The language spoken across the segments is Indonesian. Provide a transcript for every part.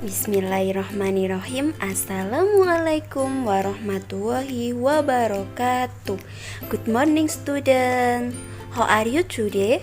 Bismillahirrahmanirrahim. Assalamualaikum warahmatullahi wabarakatuh. Good morning student. How are you today?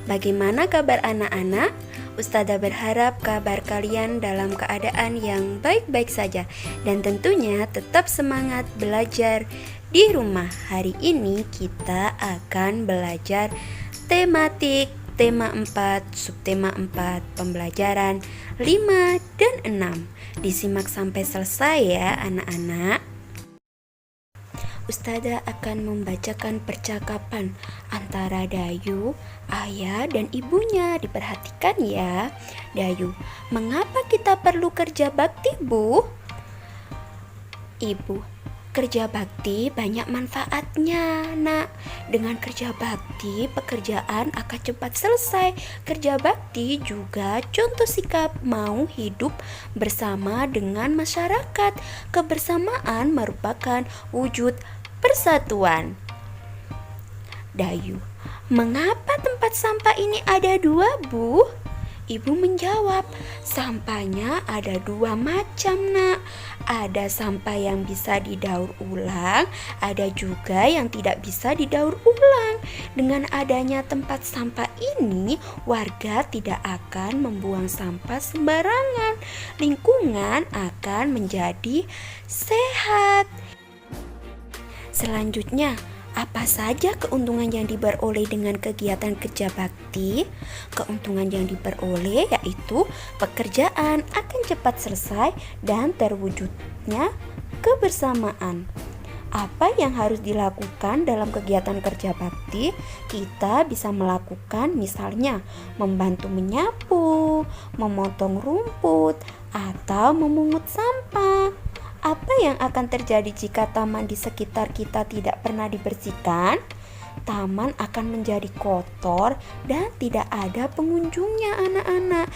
Bagaimana kabar anak-anak? Ustazah berharap kabar kalian dalam keadaan yang baik-baik saja dan tentunya tetap semangat belajar di rumah. Hari ini kita akan belajar tematik tema 4, subtema 4, pembelajaran 5 dan 6. Disimak sampai selesai ya anak-anak. Ustazah akan membacakan percakapan antara Dayu, ayah dan ibunya. Diperhatikan ya. Dayu, mengapa kita perlu kerja bakti, Bu? Ibu, kerja bakti banyak manfaatnya, Nak. Dengan kerja bakti, pekerjaan akan cepat selesai. Kerja bakti juga contoh sikap mau hidup bersama dengan masyarakat. Kebersamaan merupakan wujud persatuan. Dayu, mengapa tempat sampah ini ada 2, Bu? Ibu menjawab, sampahnya ada 2 macam, Nak. Ada sampah yang bisa didaur ulang, ada juga yang tidak bisa didaur ulang. Dengan adanya tempat sampah ini, warga tidak akan membuang sampah sembarangan. Lingkungan akan menjadi sehat. Selanjutnya, apa saja keuntungan yang diperoleh dengan kegiatan kerja bakti? Keuntungan yang diperoleh yaitu pekerjaan akan cepat selesai dan terwujudnya kebersamaan. Apa yang harus dilakukan dalam kegiatan kerja bakti? Kita bisa melakukan misalnya membantu menyapu, memotong rumput, atau memungut sampah. Apa yang akan terjadi jika taman di sekitar kita tidak pernah dibersihkan? Taman akan menjadi kotor dan tidak ada pengunjungnya, anak-anak.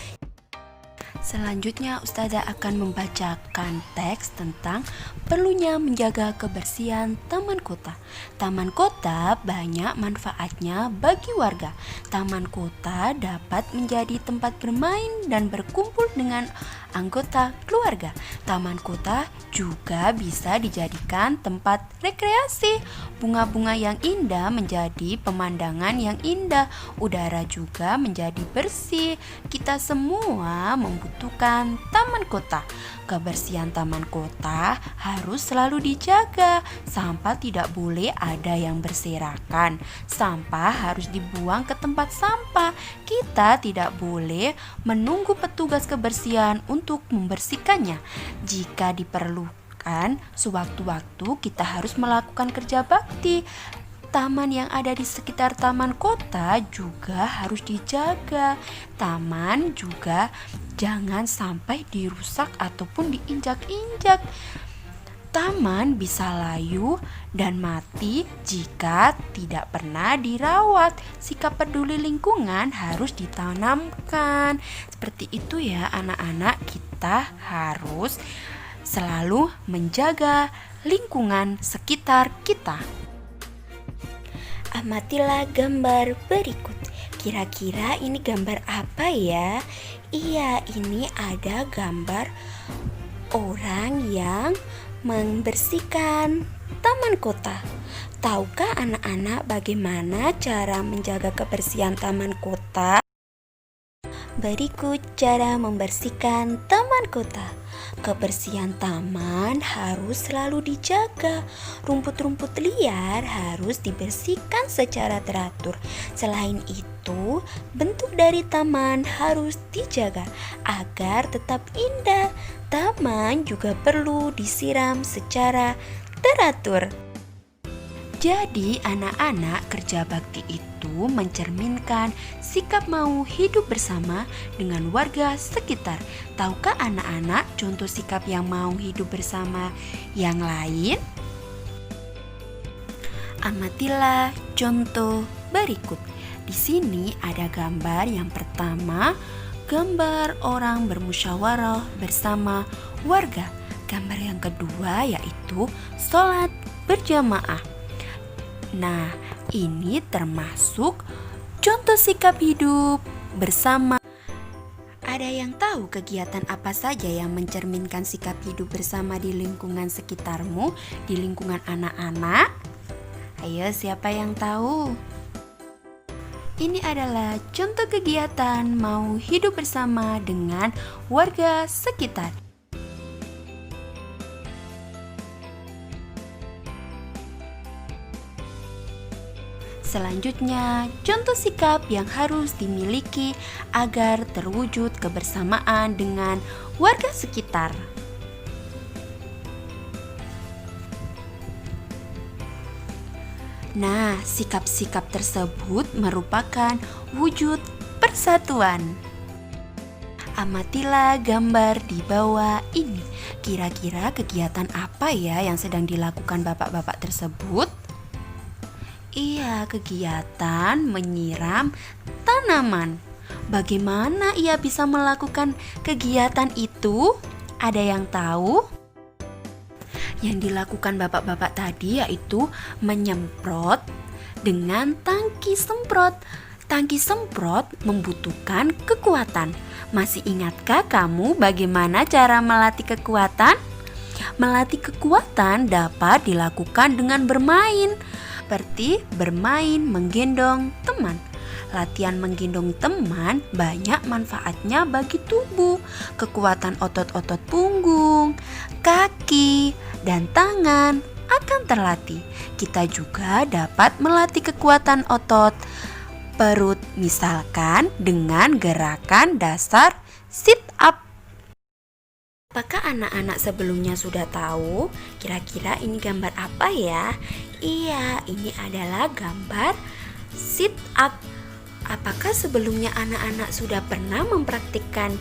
Selanjutnya Ustazah akan membacakan teks tentang perlunya menjaga kebersihan taman kota. Taman kota banyak manfaatnya bagi warga. Taman kota dapat menjadi tempat bermain dan berkumpul dengan anggota keluarga. Taman kota juga bisa dijadikan tempat rekreasi. Bunga-bunga yang indah menjadi pemandangan yang indah. Udara juga menjadi bersih. Kita semua membutuhkan taman kota. Kebersihan taman kota harus selalu dijaga. Sampah tidak boleh ada yang berserakan. Sampah harus dibuang ke tempat sampah. Kita tidak boleh menunggu petugas kebersihan untuk membersihkannya. Jika diperlukan, sewaktu-waktu kita harus melakukan kerja bakti. Taman yang ada di sekitar taman kota juga harus dijaga. Taman juga jangan sampai dirusak ataupun diinjak-injak. Taman bisa layu dan mati jika tidak pernah dirawat. Sikap peduli lingkungan harus ditanamkan. Seperti itu ya anak-anak, kita harus selalu menjaga lingkungan sekitar kita. Amatilah gambar berikut. Kira-kira ini gambar apa ya? Iya, ini ada gambar orang yang membersihkan taman kota. Tahukah anak-anak bagaimana cara menjaga kebersihan taman kota? Berikut cara membersihkan taman kota. Kebersihan taman harus selalu dijaga. Rumput-rumput liar harus dibersihkan secara teratur. Selain itu, bentuk dari taman harus dijaga agar tetap indah. Taman juga perlu disiram secara teratur. Jadi anak-anak, kerja bakti itu mencerminkan sikap mau hidup bersama dengan warga sekitar. Tahukah anak-anak contoh sikap yang mau hidup bersama yang lain? Amatilah contoh berikut. Di sini ada gambar yang pertama, gambar orang bermusyawarah bersama warga. Gambar yang kedua yaitu sholat berjamaah. Nah, ini termasuk contoh sikap hidup bersama. Ada Ada yang tahu kegiatan apa saja yang mencerminkan sikap hidup bersama di lingkungan sekitarmu, di lingkungan anak-anak? Ayo, siapa yang tahu? Ini adalah contoh kegiatan mau hidup bersama dengan warga sekitar. Selanjutnya, contoh sikap yang harus dimiliki agar terwujud kebersamaan dengan warga sekitar. Nah, sikap-sikap tersebut merupakan wujud persatuan. Amatilah gambar di bawah ini. Kira-kira kegiatan apa ya yang sedang dilakukan bapak-bapak tersebut? Iya, kegiatan menyiram tanaman. Bagaimana ia bisa melakukan kegiatan itu? Ada yang tahu? Yang dilakukan bapak-bapak tadi yaitu menyemprot dengan tangki semprot. Tangki semprot membutuhkan kekuatan. Masih ingatkah kamu bagaimana cara melatih kekuatan? Melatih kekuatan dapat dilakukan dengan bermain, seperti bermain menggendong teman. Latihan menggendong teman banyak manfaatnya bagi tubuh. Kekuatan otot-otot punggung, kaki, dan tangan akan terlatih. Kita juga dapat melatih kekuatan otot perut, misalkan dengan gerakan dasar sit up. Apakah anak-anak sebelumnya sudah tahu? Kira-kira ini gambar apa ya? Iya, ini adalah gambar sit up. Apakah sebelumnya anak-anak sudah pernah mempraktikkan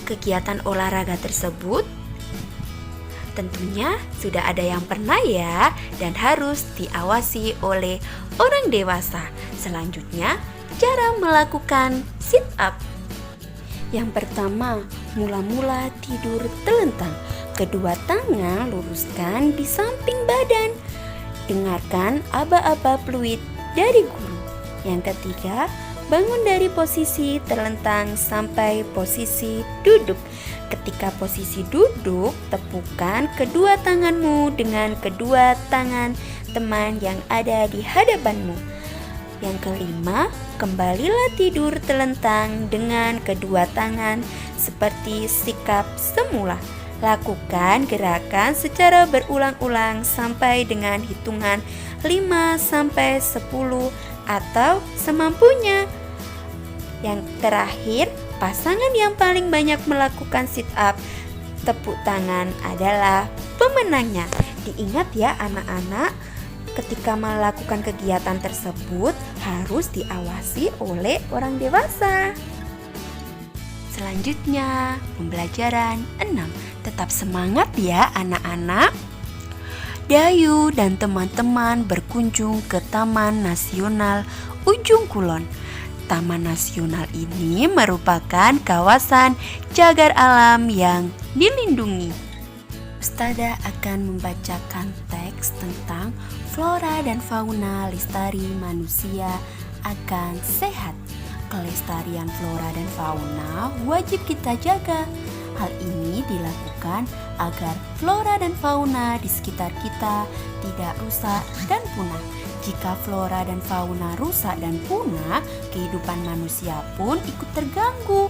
kegiatan olahraga tersebut? Tentunya sudah ada yang pernah ya, dan harus diawasi oleh orang dewasa. Selanjutnya, cara melakukan sit up. Yang pertama, mula-mula tidur telentang. Kedua tangan luruskan di samping badan. Dengarkan aba-aba fluid dari guru. Yang ketiga, bangun dari posisi terlentang sampai posisi duduk. Ketika posisi duduk, tepukan kedua tanganmu dengan kedua tangan teman yang ada di hadapanmu. Yang kelima, kembalilah tidur telentang dengan kedua tangan seperti sikap semula. Lakukan gerakan secara berulang-ulang sampai dengan hitungan 5-10 atau semampunya. Yang terakhir, pasangan yang paling banyak melakukan sit up tepuk tangan adalah pemenangnya. Diingat ya anak-anak, ketika melakukan kegiatan tersebut harus diawasi oleh orang dewasa. Selanjutnya, pembelajaran 6. Tetap semangat ya anak-anak. Dayu dan teman-teman berkunjung ke Taman Nasional Ujung Kulon. Taman Nasional ini merupakan kawasan cagar alam yang dilindungi. Ustazah akan membacakan teks tentang flora dan fauna lestari manusia akan sehat. Kelestarian flora dan fauna wajib kita jaga. Hal ini dilakukan agar flora dan fauna di sekitar kita tidak rusak dan punah. Jika flora dan fauna rusak dan punah, kehidupan manusia pun ikut terganggu.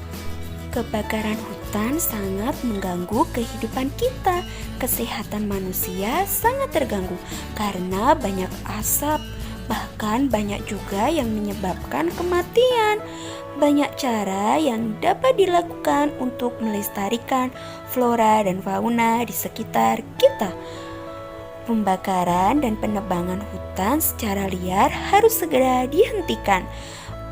Kebakaran hutan sangat mengganggu kehidupan kita. Kesehatan manusia sangat terganggu karena banyak asap. Bahkan banyak juga yang menyebabkan kematian. Banyak cara yang dapat dilakukan untuk melestarikan flora dan fauna di sekitar kita. Pembakaran dan penebangan hutan secara liar harus segera dihentikan.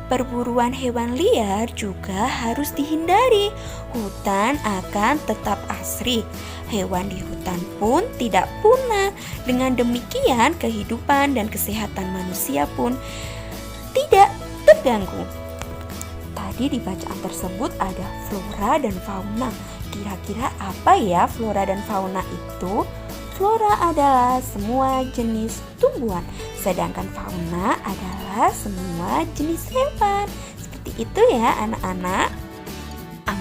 Perburuan hewan liar juga harus dihindari. Hutan akan tetap asri. Hewan di hutan pun tidak punah. Dengan demikian, kehidupan dan kesehatan manusia pun tidak terganggu. Tadi di bacaan tersebut ada flora dan fauna. Kira-kira apa ya flora dan fauna itu? Flora adalah semua jenis tumbuhan, sedangkan fauna adalah semua jenis hewan. Seperti itu ya anak-anak.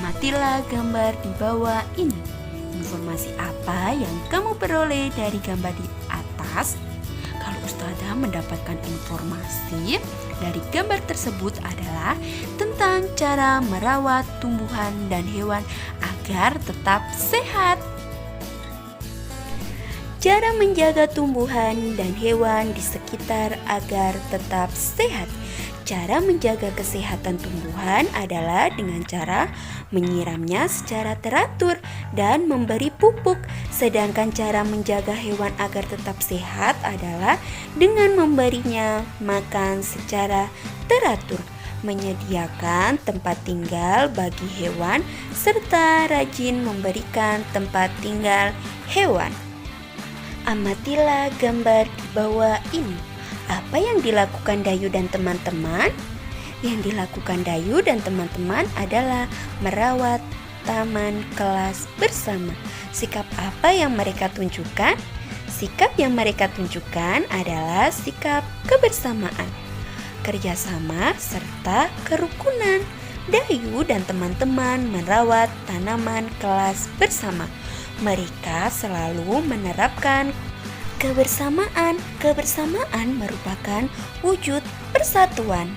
Amatilah gambar di bawah ini. Informasi apa yang kamu peroleh dari gambar di atas? Kalau Ustazah mendapatkan informasi dari gambar tersebut adalah tentang cara merawat tumbuhan dan hewan agar tetap sehat. Cara menjaga tumbuhan dan hewan di sekitar agar tetap sehat. Cara menjaga kesehatan tumbuhan adalah dengan cara menyiramnya secara teratur dan memberi pupuk. Sedangkan cara menjaga hewan agar tetap sehat adalah dengan memberinya makan secara teratur, menyediakan tempat tinggal bagi hewan, serta rajin memberikan tempat tinggal hewan. Amatilah gambar di bawah ini. Apa yang dilakukan Dayu dan teman-teman? Yang dilakukan Dayu dan teman-teman adalah merawat taman kelas bersama. Sikap apa yang mereka tunjukkan? Sikap yang mereka tunjukkan adalah sikap kebersamaan, kerjasama, serta kerukunan. Dayu dan teman-teman merawat tanaman kelas bersama. Mereka selalu menerapkan kebersamaan. Kebersamaan merupakan wujud persatuan.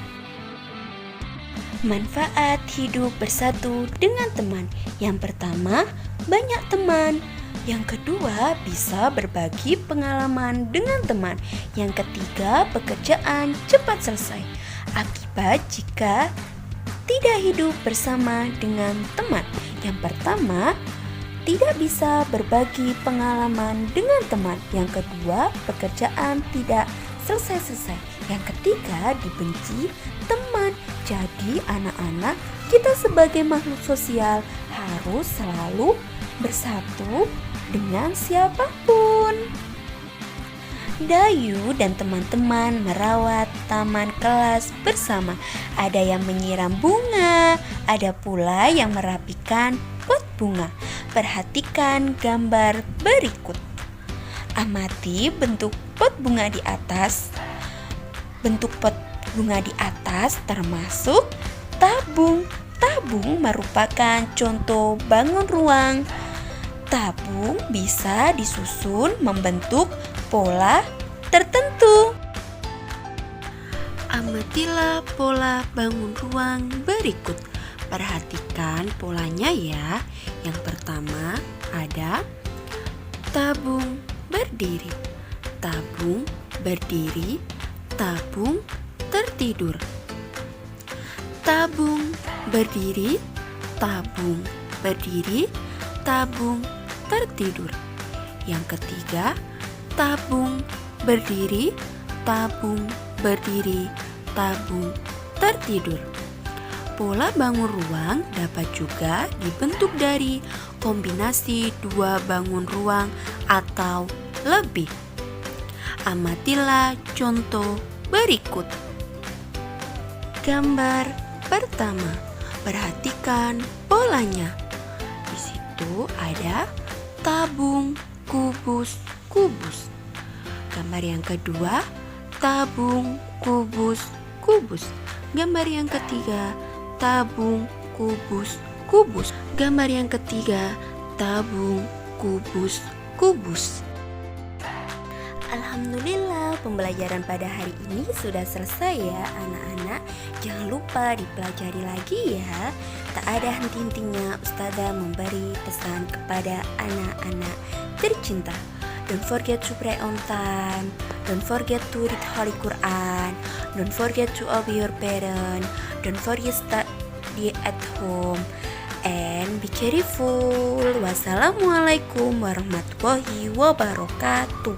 Manfaat hidup bersatu dengan teman. Yang pertama, banyak teman. Yang kedua, bisa berbagi pengalaman dengan teman. Yang ketiga, pekerjaan cepat selesai. Akibat jika tidak hidup bersama dengan teman. Yang pertama, tidak bisa berbagi pengalaman dengan teman. Yang kedua, pekerjaan tidak selesai-selesai. Yang ketiga, dibenci teman. Jadi anak-anak, kita sebagai makhluk sosial harus selalu bersatu dengan siapapun. Dayu dan teman-teman merawat taman kelas bersama. Ada yang menyiram bunga, ada pula yang merapikan pot bunga. Perhatikan gambar berikut. Amati bentuk pot bunga di atas. Bentuk pot bunga di atas termasuk tabung. Tabung merupakan contoh bangun ruang. Tabung bisa disusun membentuk pola tertentu. Amatilah pola bangun ruang berikut. Perhatikan polanya ya. Yang pertama ada tabung berdiri, tabung berdiri, tabung tertidur. Tabung berdiri, tabung berdiri, tabung tertidur. Yang ketiga, tabung berdiri, tabung berdiri, tabung tertidur. Pola bangun ruang dapat juga dibentuk dari kombinasi dua bangun ruang atau lebih. Amatilah contoh berikut. Gambar pertama, perhatikan polanya. Di situ ada tabung, kubus, kubus. Gambar yang kedua, tabung, kubus, kubus. Gambar yang ketiga, tabung, kubus, kubus. Gambar yang ketiga, tabung, kubus, kubus. Alhamdulillah, pembelajaran pada hari ini sudah selesai ya anak-anak. Jangan lupa dipelajari lagi ya. Tak ada henti-hentinya Ustazah memberi pesan kepada anak-anak tercinta. Don't forget to pray on time. Don't forget to read Holy Quran. Don't forget to obey your parents. Don't forget study at home. And be careful. Wassalamualaikum warahmatullahi wabarakatuh.